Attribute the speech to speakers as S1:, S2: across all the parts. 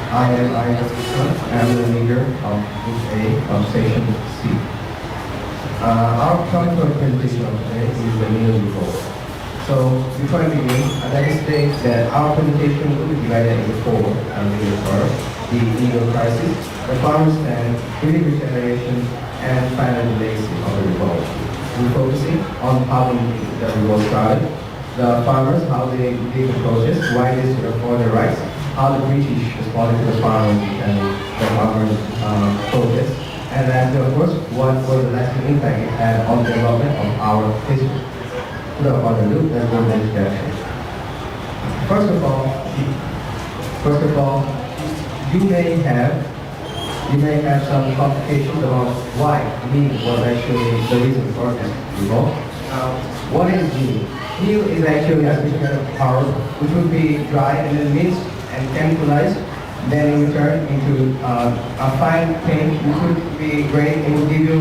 S1: I am I'm the leader of Group A of Station C. Our topic for presentation of today is the Neil report. So before I begin, I'd like to state that our presentation will be divided into four major parts: the legal crisis, the farmers stand, grid regeneration, and finally the legacy of the revolt. We're focusing on how the revolt started, the farmers, how they did the protest, why they stood up for their rights, how the British responded to the farmers and the farmers' protest, and then of course what was the lasting impact it had on the development of our history. On the loop that was introduction. First of all, you may have some complications about why meal was actually the reason for this revolt. What is meal? Meal is actually a special kind of powder which would be dry and then minced and chemicalized, then in return into a fine paint which would be great. It would give you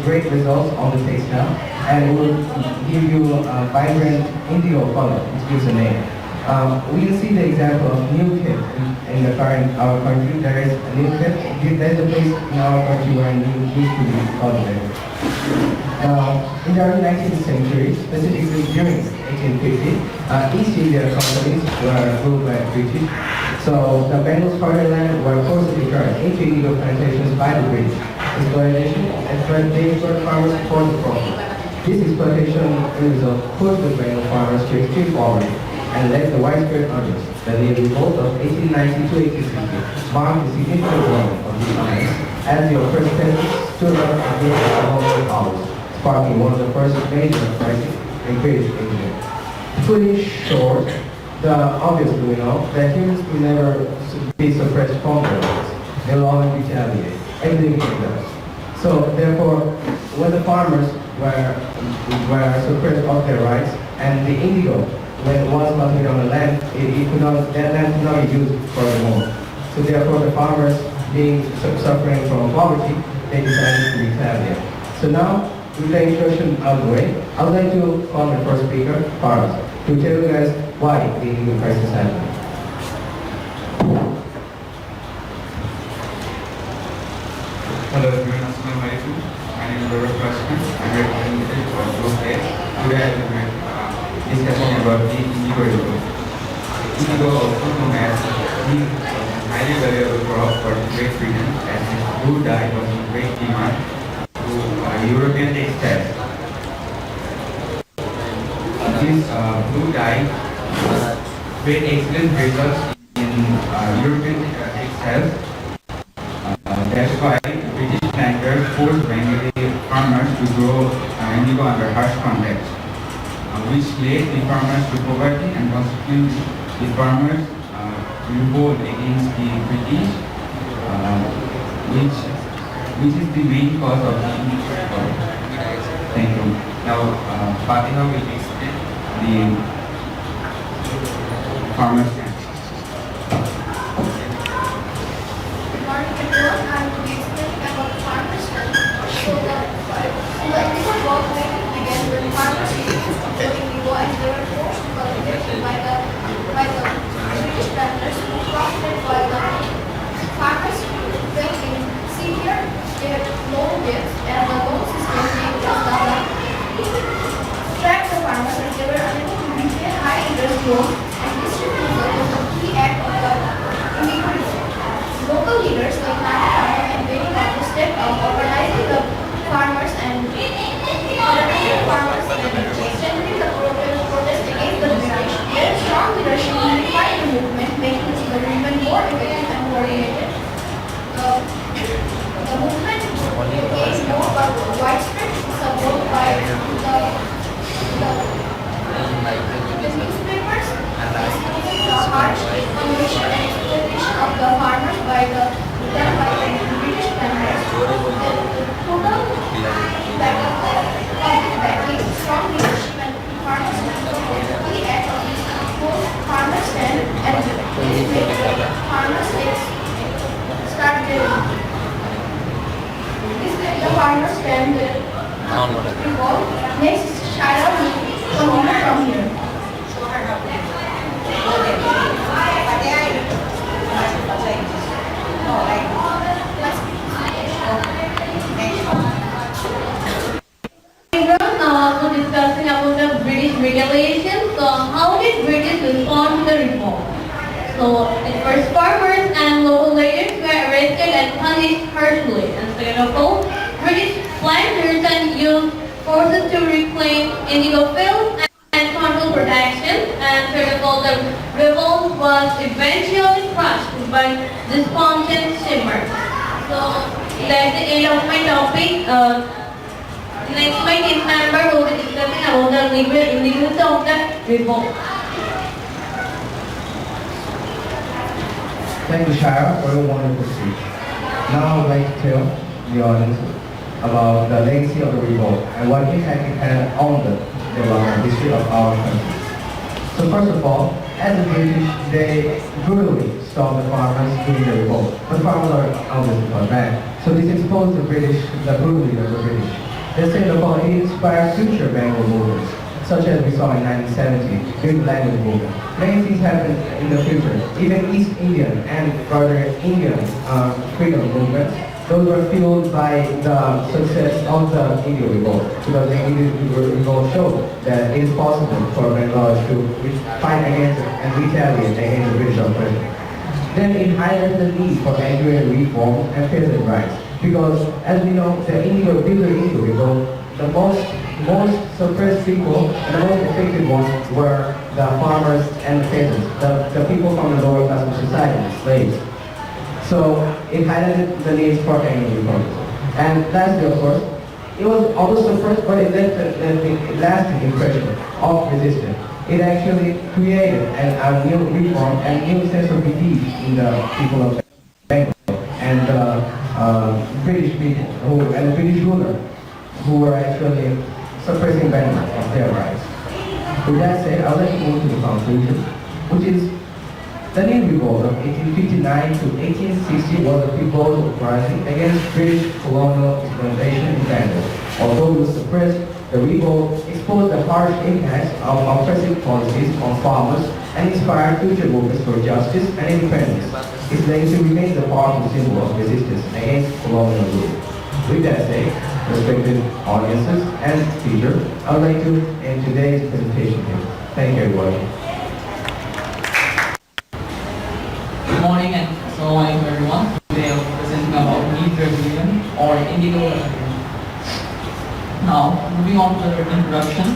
S1: great results on the taste now, and it will give you a vibrant indigo color, which gives a name. We can see the example of new kit in our country. There is a new kit. There's a place in our country where new used to be cultivated. In the early 19th century, specifically during 1850, East India companies were ruled by British. So the Bengal's fatherland were forcibly turned into indigo plantations by the British. Exploitation and they exploited farmers for the profit. This exploitation result pushed the Bengal farmers to extreme poverty and led the widespread unrest. The revolt of 1890 to 1860 marked the significant growth of these farmers as the oppressed peasants stood up against the colonial powers, sparking one of the first major crises in British India. To put it short, obviously we know that humans will never be suppressed from their rights. They will always retaliate. Everything does. So therefore, when the farmers were suppressed of their rights, and the indigo, when it was cultivated on the land, that land could not be used furthermore. So therefore, the farmers, being suffering from poverty, they decided to retaliate. So now, with the introduction out of the way, I would like to call my first speaker, farmers, to tell you guys why the indigo crisis happened.
S2: Hello everyone, Assalamu alaikum. My name is Maher. I'm representative for Group A. Today I will be discussing about the indigo revolt. Indigo, also known as the highly valuable crop for Great Britain, as its blue dye was in great demand to European textiles. This blue dye made excellent results in European textiles. That's why British planters forced Bengali farmers to grow indigo under harsh conditions, which led the farmers to poverty, and consequently the farmers revolt against the British, which is the main cause of the indigo revolt. Thank you. Now, Fatima will explain the farmers' stand.
S3: By the British planters who profited by the farmers banking. See here, they have loan gifts, and the loan system made us track the farmers as they were unable to repay high interest loans, and this refusal was a key act of the indigo revolt. Local leaders like Maher and BrightCap stepped up, organizing the farmers and extending the protest against the British. Their strong leadership unified the movement, making the movement more effective and coordinated. The movement gained more widespread support by the newspapers, discussing the harsh condition and exploitation of the farmers by the British planters. The total impact of the public backing, strong leadership, and farmers' support fully act on this farmers stand, and this made the farmers start getting. This made the farmers stand revolt. Next, Shaira will continue from here. So at first, farmers and local leaders were arrested and punished harshly. And second of all, British planters and used forces to reclaim indigo fields and control production. And third of all, the revolt was eventually crushed by discontent shimmers. So that's the end of my topic. Next, my team member will be discussing about the legality of the revolt.
S1: Thank you, Shara, for your wonderful speech. Now I would like to tell the audience about the legacy of the revolt and what impact it had on the development history of our country. So first of all, as the British, they brutally stopped the farmers during the revolt. The farmers are obviously called back. So this exposed the British, the brutality of the British. The second of all, it inspired future Bengal movements, such as we saw in 1970 during the language movement. Many things happened in the future. Even East Indian and further Indian freedom movements, those were fueled by the success of the Indian revolt. Because the Indian revolt showed that it is possible for Bengal to fight against and retaliate against the British oppression. Then it highlighted the need for agrarian reform and peasant rights. Because as we know, the Indian revolt, the most suppressed people and the most affected ones were the farmers and the peasants, the people from the lower class of society, slaves. So it highlighted the need for agrarian reform. And lastly, of course, it was also suppressed, but it left a lasting impression of resistance. It actually created a new reform and a new sense of belief in the people of Bengal and the British people and the British ruler who were actually suppressing Bengal of their rights. With that said, I would like to move to the conclusion, which is the new revolt of 1859 to 1860 was a revolt uprising against British colonial exploitation in Bengal. Although it was suppressed, the revolt exposed the harsh impacts of oppressive policies on farmers and inspired future movements for justice and independence. Its legacy remains a powerful symbol of resistance against colonial rule. With that said, respected audiences and speaker, I would like to end today's presentation here. Thank you, everybody.
S4: Good morning and assalamualaikum everyone. Today I'm presenting about Need Rebellion or Indigo Rebellion. Now, moving on to the introduction.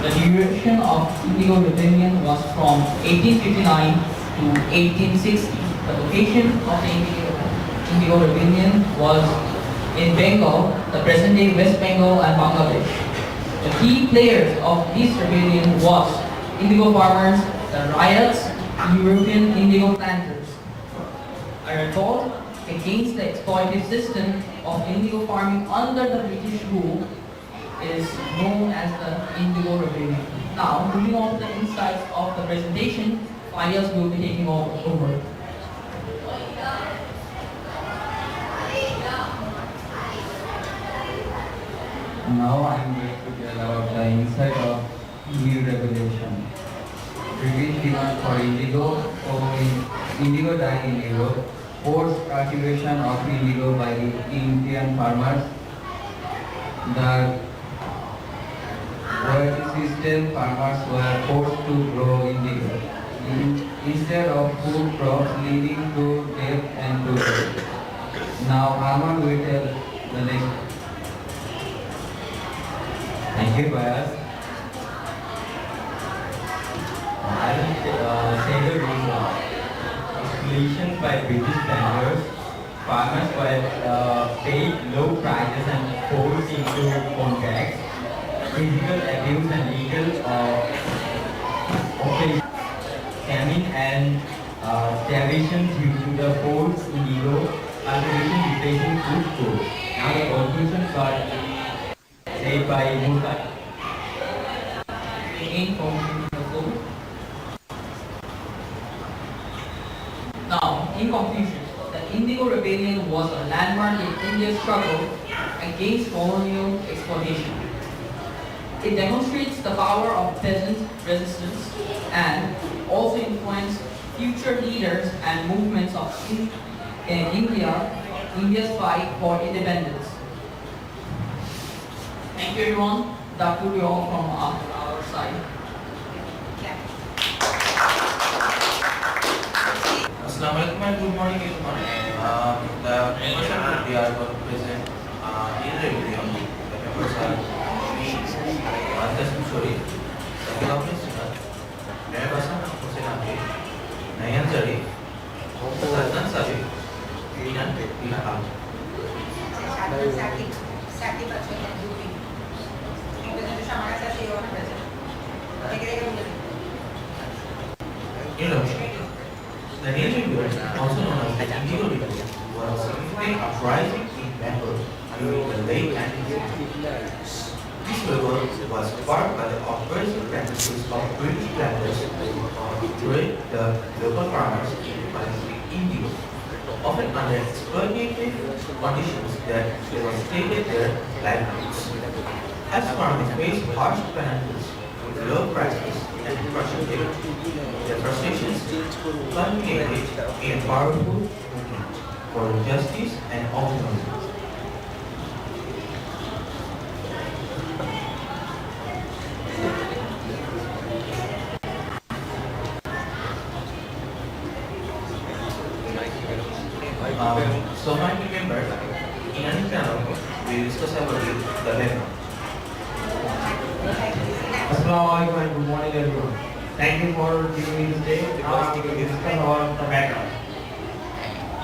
S4: The duration of Indigo Rebellion was from 1859 to 1860. The location of the Indigo Rebellion was in Bengal, the present-day West Bengal and Bangladesh. The key players of this rebellion was indigo farmers, the riots, European indigo planters. A revolt against the exploitative system of indigo farming under the British rule is known as the Indigo Rebellion. Now, moving on to the insights of the presentation, Fayaz will be taking over.
S2: Now I am going to tell about the insight of new revelation. British demand for indigo, indigo dye in Europe, forced cultivation of indigo by the Indian farmers. The royalty system, farmers were forced to grow indigo instead of food crops, leading to death and to death. Now Harman will tell the next. Thank you, Fayaz. I will say the reason. Exploitation by British planters, farmers were paid low prices and forced into contracts, physical abuse and legal oppression, famine and starvation due to the forced illegal cultivation replacing food stores. Now the conclusion got said by Maher.
S4: Again, from the floor. Now, in conclusion, the Indigo Rebellion was a landmark in India's struggle against colonial exploitation. It demonstrates the power of peasant resistance and also influenced future leaders and movements of India's fight for independence. Thank you everyone. That will be all from our side.
S5: Assalamualaikum and good morning everyone. The members that we are going to present in review. The members are me, Mantas Mushori, Sakila Principal, Merbasa Hussein Abdi, Nayan Zari, Sadnan Sabi, Minan Ilham.
S6: Sakti Bachchan and Ruby. Representation हमारे साथ ये और present.
S5: Introduction. The name reviewer, also known as the Indigo Reviewer, was a significant uprising in Bengal during the late 1960s. This revolt was sparked by the oppressive practices of British planters to trade the local farmers into cultivating indigo, often under exploitative conditions that devastated their livelihoods. As farmers faced harsh penalties with low prices and crushing labor, their frustrations culminated in a powerful movement for justice and autonomy. So my member, in an example, we discuss about the background.
S1: Assalamualaikum and good morning everyone. Thank you for giving me this day. Now I'm going to discuss about the background.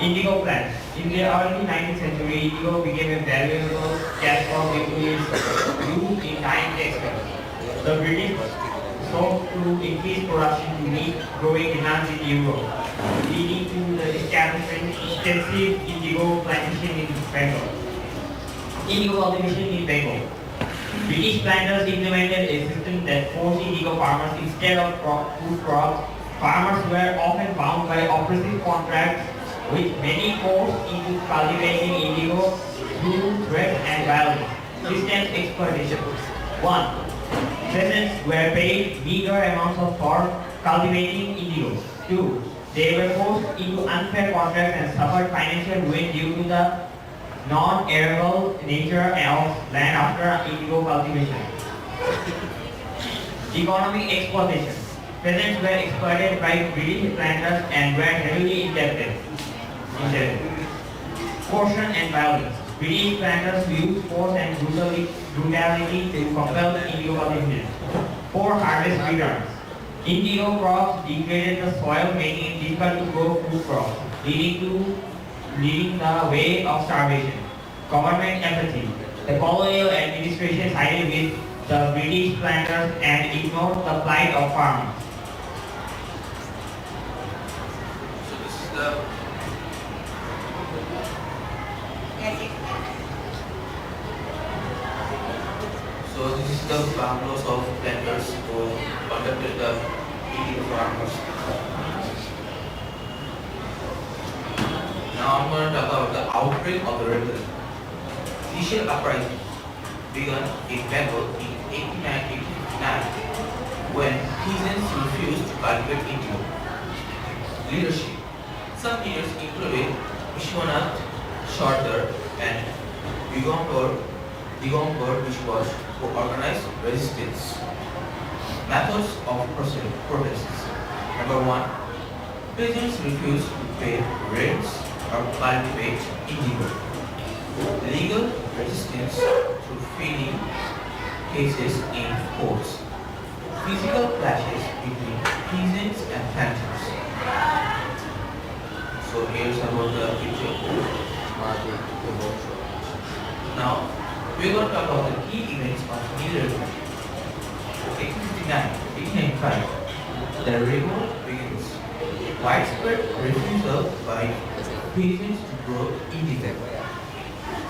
S1: Indigo plants. In the early 19th century, indigo became a valuable cash crop due to its use in dyeing textiles. The British sought to increase production to meet growing demands in Europe, leading to the establishment of extensive indigo plantation in Bengal. Indigo cultivation in Bengal. British planters implemented a system that forced indigo farmers instead of food crops. Farmers were often bound by oppressive contracts, with many forced into cultivating indigo through threats and violence. Systems exploitation. 1. Peasants were paid meager amounts for cultivating indigo. 2. They were forced into unfair contracts and suffered financial ruin due to the non-arable nature of land after indigo cultivation. Economic exploitation. Peasants were exploited by British planters and were heavily indebted. Coercion and violence. British planters used force and brutality to compel indigo cultivation. Poor harvest returns. Indigo crops degraded the soil, making it difficult to grow food crops, leading the way of starvation. Government empathy. The colonial administration sided with the British planters and ignored the plight of farmers.
S5: So this is the bungalows of planters who conducted the indigo farmers. Now I'm going to talk about the outbreak of the rebellion. Initial uprising began in Bengal in 1859 when peasants refused to cultivate indigo. Leadership. Some leaders included Vishwanath Shardar and Digambar, which was who organized resistance. Methods of protests. Number 1. Peasants refused to pay rents or cultivate indigo. Legal resistance through filing cases in courts. Physical clashes between peasants and planters. So here's about the picture. Now we're going to talk about the key events of Indigo Revolt. 1859, 1895. The revolt begins. Widespread refusal by peasants to grow indigo.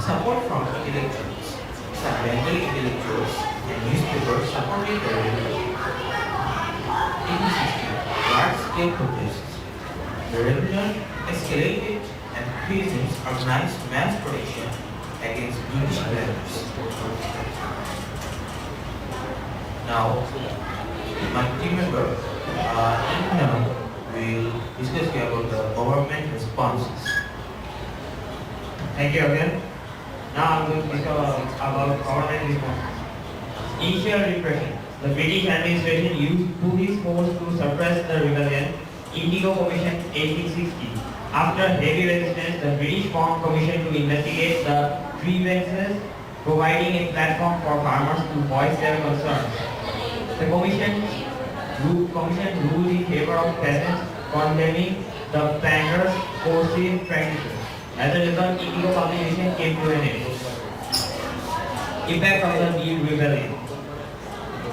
S5: Support from intellectuals. Some Bengali intellectuals and newspapers supported the revolt. 1860, large-scale protests. The rebellion escalated and peasants organized mass protection against British planters. Now, my team member will discuss here about the government responses.
S1: Thank you again. Now I'm going to discuss about government responses. Initial repression. The British administration used police force to suppress the rebellion.
S2: Indigo Commission 1860. After heavy resistance, the British formed commission to investigate the grievances, providing a platform for farmers to voice their concerns. The commission ruled in favor of peasants, condemning the planters' coercive practices. As a result, indigo cultivation came to an end. Impact of the Neil Rebellion.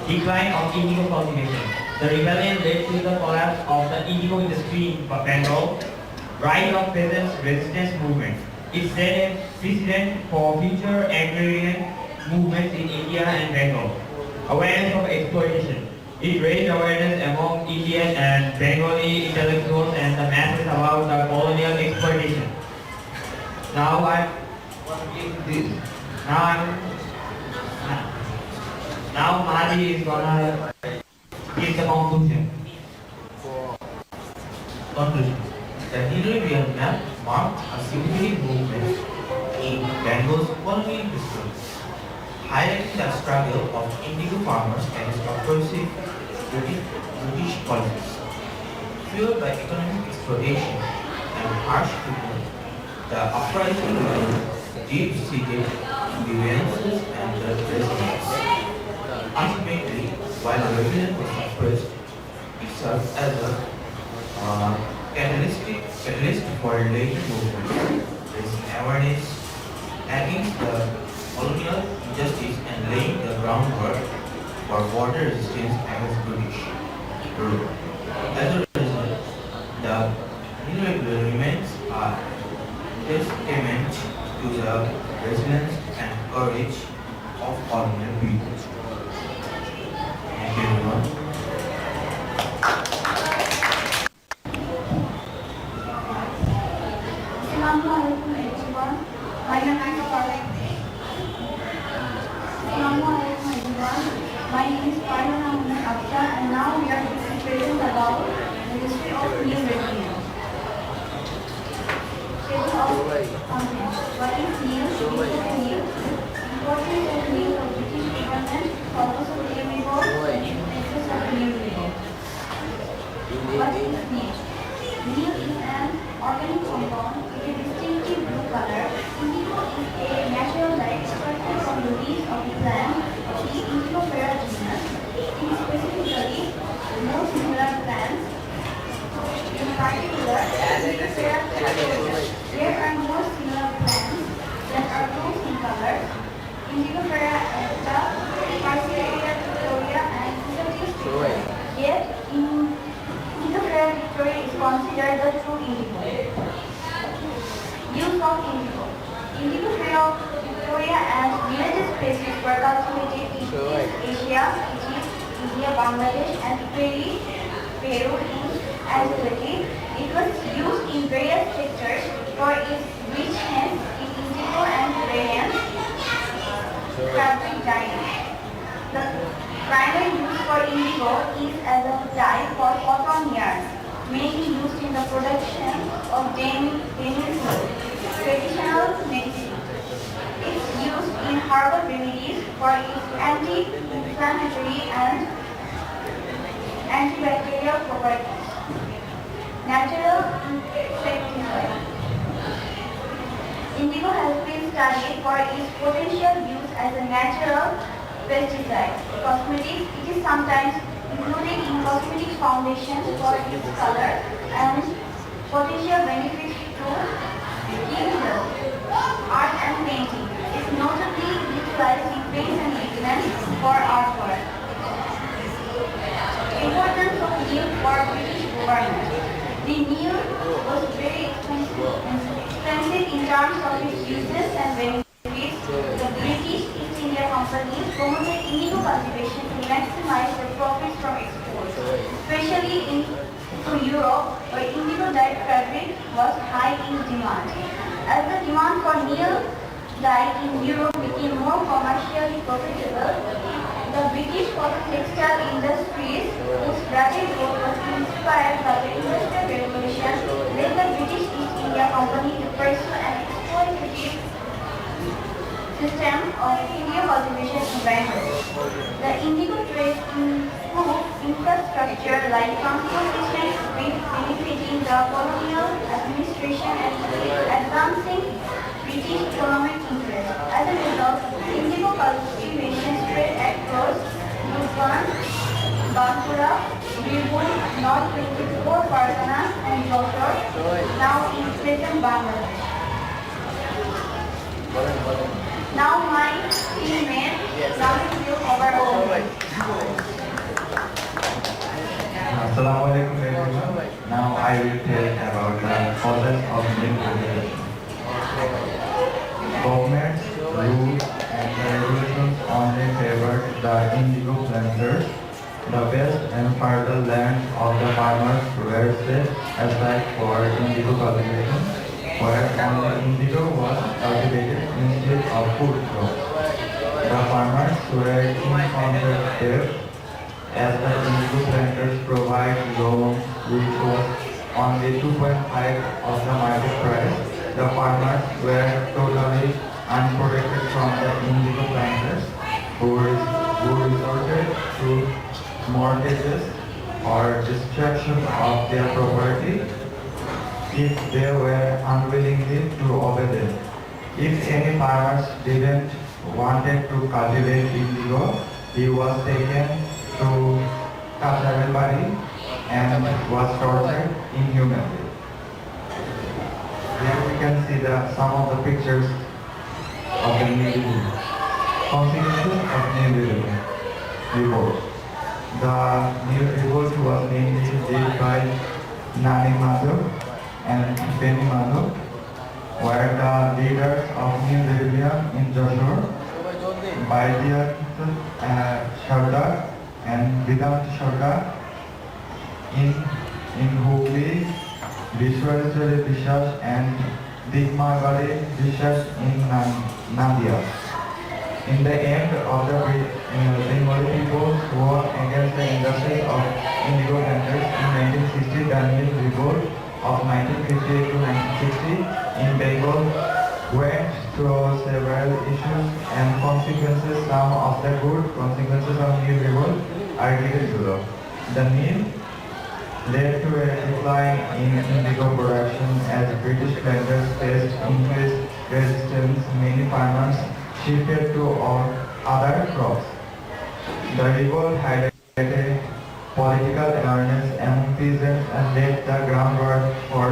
S2: Decline of indigo cultivation. The rebellion led to the collapse of the indigo industry in Bengal. Rise of peasants' resistance movement. It set a precedent for future agrarian movements in India and Bengal. Awareness of exploitation. It raised awareness among Indian and Bengali intellectuals and the masses about the colonial exploitation. Now Mahdi is gonna give the conclusion.
S5: Conclusion. The Nilo-River map marked a significant movement in Bengal's colonial history, highlighting the struggle of indigo farmers against oppressive British policies. Fueled by economic exploitation and harsh treatment, the uprising raised deep-seated grievances and resistance. Ultimately, while the rebellion was suppressed, it served as a catalyst for later movements, raising awareness against the colonial injustice and laying the groundwork for border resistance against British rule. As a result, the Nilo remains a testament to the resilience and courage of colonial people. Thank you, everyone.
S3: Assalamualaikum everyone. My name is Assalamualaikum everyone. My name is Parvana Akhtar and now we are discussing about the history of Neil Rebellion. What is Neil? Neil. Importance of Neil of British government, purpose of Neil revolt, and of Neil revolt. What is Neil? Neil is an organic compound with a distinctive blue color. Indigo is a natural dye extracted from the leaves of the plant of the Indigofera genus. In specifically, more similar plants. In particular, Indigofera Victoria. There are more similar plants that are close in color. Indigofera alta, Parceria Victoria, and Indigofera. Yet, Indigofera Victoria is considered the true indigo. Use of indigo. Indigofera Victoria and related species were cultivated in East Asia, Egypt, India, Bangladesh, and Peru in antiquity. It was used in various sectors for its richness in indigo and variant fabric dyeing. The primary use for indigo is as a dye for cotton yarn, mainly used in the production of denim wool, traditional medicine. It's used in herbal remedies for its anti-inflammatory and antibacterial properties. Natural insecticide. Indigo has been studied for its potential use as a natural pesticide. Cosmetics, it is sometimes included in cosmetic foundations for its color and potential benefits to skin health. Art and painting is notably utilized in paints and pigments for artwork. Importance of Neil for British government. The Neil was very expensive in terms of its uses and benefits. The British East India Company promoted indigo cultivation to maximize the profits from exports, especially to Europe, where indigo dyed fabric was high in demand. As the demand for Neil dye in Europe became more commercially profitable, the British textile industries, whose rapid growth was inspired by the Industrial Revolution, led the British East India Company to pursue an exploitative system of indigo cultivation in Bengal. The indigo trade improved infrastructure like transportation benefiting the colonial administration and advancing British economic interests. As a result, indigo cultivation spread across Luzon, Bankura, Birbhum, North 24 Parganas and Jodhpur, now in present Bangladesh. Now my teammate Rahul will cover all.
S1: Assalamu alaikum everyone. Now I will tell about the causes of milk regulation. Governments, rules and the regulations only favored the indigo planters. The best and fertile lands of the farmers were set aside for indigo cultivation, where only indigo was cultivated instead of food crops. The farmers were inconservative as the indigo planters provide loans which was only 2.5 of the market price. The farmers were totally unprotected from the indigo planters who resorted to mortgages or destruction of their property if they were unwillingly to obey them. If any farmers didn't wanted to cultivate indigo, he was taken to Kasarelbari and was tortured inhumanly. Here we can see some of the pictures of the new consequences of new revolt. The new revolt was mainly led by Nani Madhav and Beni Madhav, were the leaders of new rebellion in Jashore, Baidyat Sardar and Vedant Sardar in Hooghly, Vishwareshwari Vishwas and Digmagari Vishwas in Nadia. In the end of the Bengali people's war against the industry of indigo planters in 1960, the Nil revolt of 1958 to 1960 in Bengal went through several issues and consequences. Some of the good consequences of Nil revolt are given below. The Nil led to a decline in indigo production as British planters faced increased resistance. Many farmers shifted to other crops. The revolt highlighted political awareness among peasants and laid the groundwork for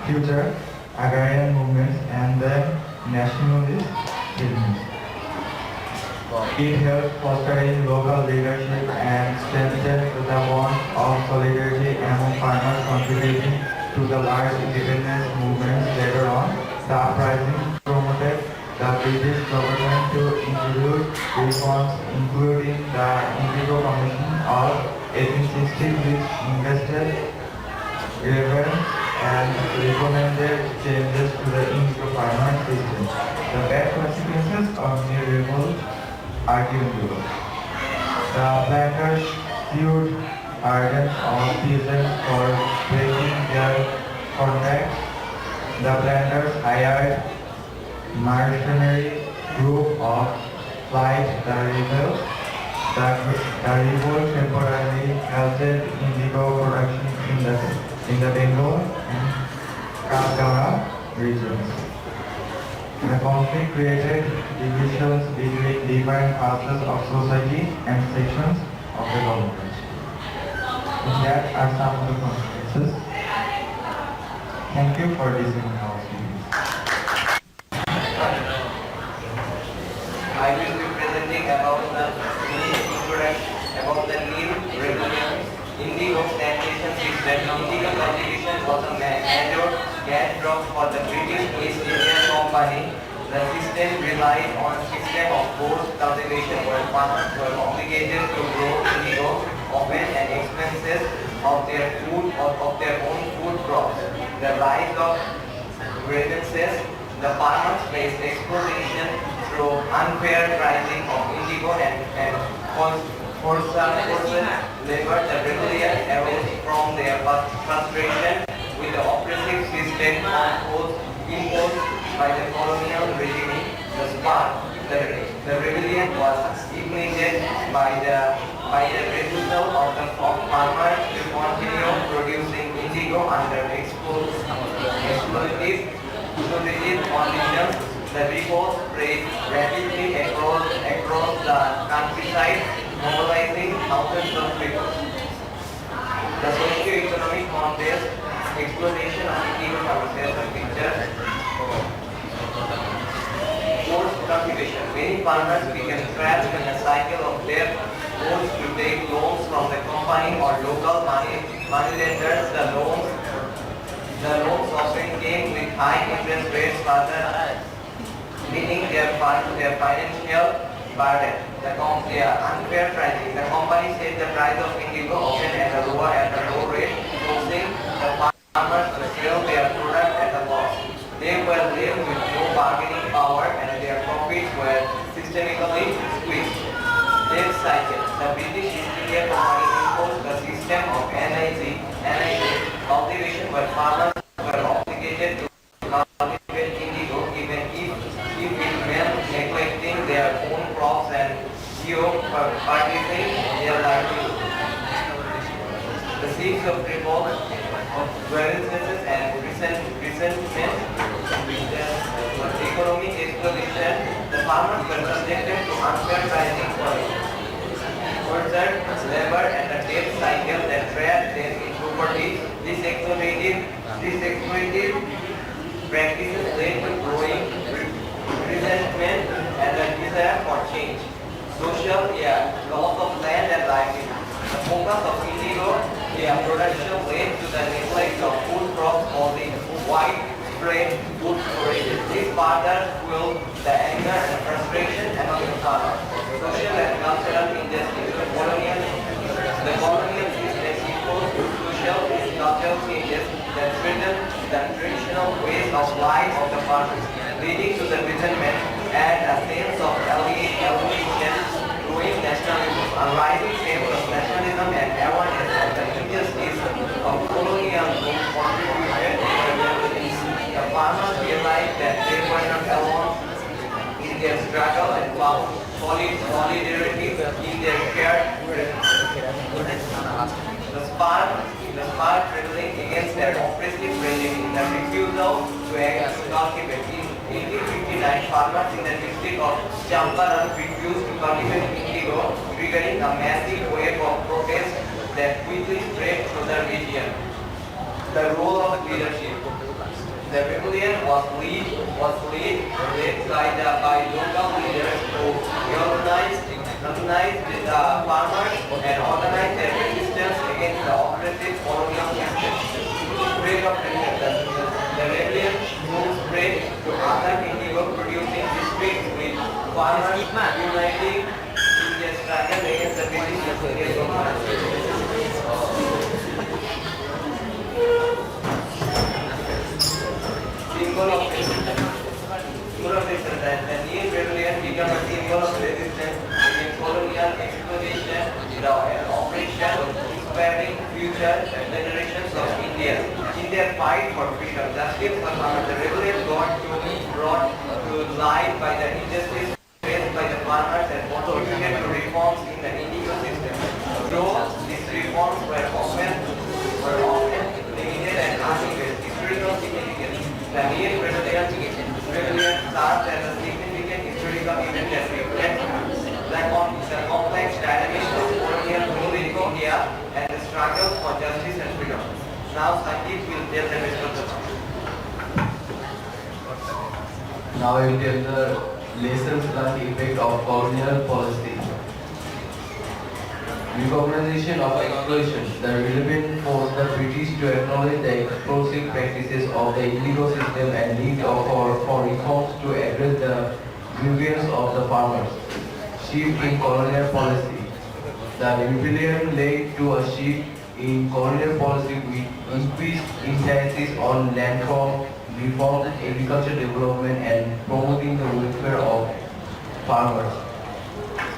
S1: future agrarian movements and the nationalist movements. It helped fostering local leadership and strengthened the bond of solidarity among farmers, contributing to the large independence movements later on. The uprising promoted the British government to introduce reforms, including the Indigo Commission of 1860, which invested reverence and recommended changes to the indigo farmer system. The bad consequences of the revolt are given below. The planters sued ardents of peasants for breaking their contracts. The planters hired mercenary group of flight the rebels. The revolt temporarily halted indigo production in the Bengal and Kalkara regions. The conflict created divisions between different classes of society and sections of the government. That are some of the consequences. Thank you for listening to our speeches.
S7: I will be presenting about the new rebellion. Indigo plantation system. Indigo cultivation was a major gas crop for the British East India Company. The system relied on a system of forced cultivation where farmers were obligated to grow indigo, often at expenses of their food or of their own food crops. The rise of grievances. The farmers faced exploitation through unfair pricing of indigo and forced labor. The rebellion arose from their frustration with the oppressive system imposed by the colonial regime. The rebellion was ignited by the by the refusal of the farmers to continue producing indigo under exploitative conditions. The report spread rapidly across the countryside, mobilizing thousands of people. The socio-economic context, exploitation of indigo services and pictures, forced cultivation. Many farmers became trapped in a cycle of debt, forced to take loans from the company or local money lenders. The loans often came with high interest rates, further meaning their financial burden. The unfair pricing. The company set the price of indigo often at a low rate, forcing the farmers to sell their product at a loss. They were left with no bargaining power and their profits were systemically squeezed. Debt cycle. The British East India Company imposed a system of NIG cultivation where farmers were obligated to cultivate indigo even if it meant neglecting their own crops and jeopardizing their livelihood. The seeds of revolt, of grievances and resentment, economic exploitation, the farmers were subjected to unfair pricing policies. Further, labor and the debt cycle that trapped them in poverty. This exploitative practices led to growing resentment and a desire for change. Social, loss of land and livelihood. The focus of indigo production led to the neglect of food crops causing widespread food shortages. This further fueled the anger and frustration among the farmers. Social and cultural injustice. The colonial system imposed social and cultural changes that threatened the traditional ways of life of the farmers, leading to the resentment and a sense of alienation, growing nationalism. A rising sense of nationalism and awareness of the injustice of colonialism contributed to the revolution. The farmers realized that they were not alone in their struggle and found solidarity in their shared the spark rebelling against their oppressive regime, the refusal to cultivate. In 1859, farmers in the district of Champaran refused to cultivate indigo, triggering a massive wave of protest that quickly spread through the region. The role of leadership. The rebellion was led by local leaders who organized the farmers and organized their resistance against the oppressive colonial system. Spread of the rebellion soon spread to other indigo producing districts with farmers uniting in their struggle against the British government. Symbol of resistance. The new rebellion became a symbol of resistance against colonial exploitation, the operation, inspiring future generations of India. In their fight for freedom, justice for farmers, the rebellion brought to light by the injustice faced by the farmers and contributed to reforms in the indigo system. Though these reforms were often limited and uneven, historical significance. The Maher rebellion served as a significant historical event that reflects the complex dynamics of colonial rule in India and the struggle for justice and freedom. Now Sangeet will tell the rest of the story.
S1: Now I will tell the lessons learned effect of colonial policy. Recognition of exploitation. The relevant forced the British to acknowledge the explosive practices of the indigo system and need for reforms to address the grievances of the farmers. Shift in colonial policy. The rebellion led to a shift in colonial policy with increased emphasis on land reform, agriculture development and promoting the welfare of farmers.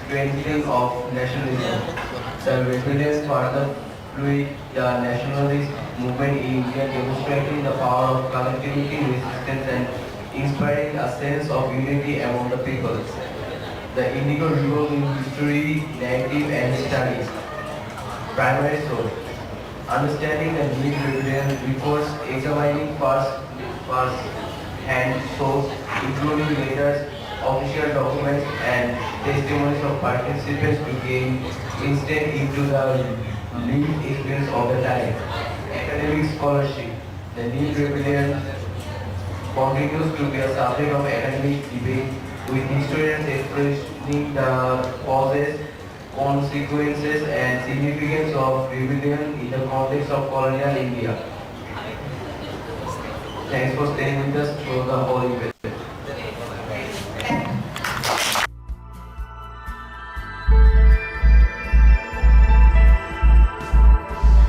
S1: Strengthening of nationalism. The rebellion further fueled the nationalist movement in India, demonstrating the power of collectivity, resistance and inspiring a sense of unity among the people. The Indigo River in History, Narrative and Studies. Primary source. Understanding the Nil Rebellion reports examining first-hand source, including letters, official documents, and testimonies of participants to gain insight into the lived experience of the time. Academic scholarship. The Nil Rebellion continues to be a subject of academic debate, with historians expressing the causes, consequences, and significance of rebellion in the context of colonial India. Thanks for staying with us through the whole event.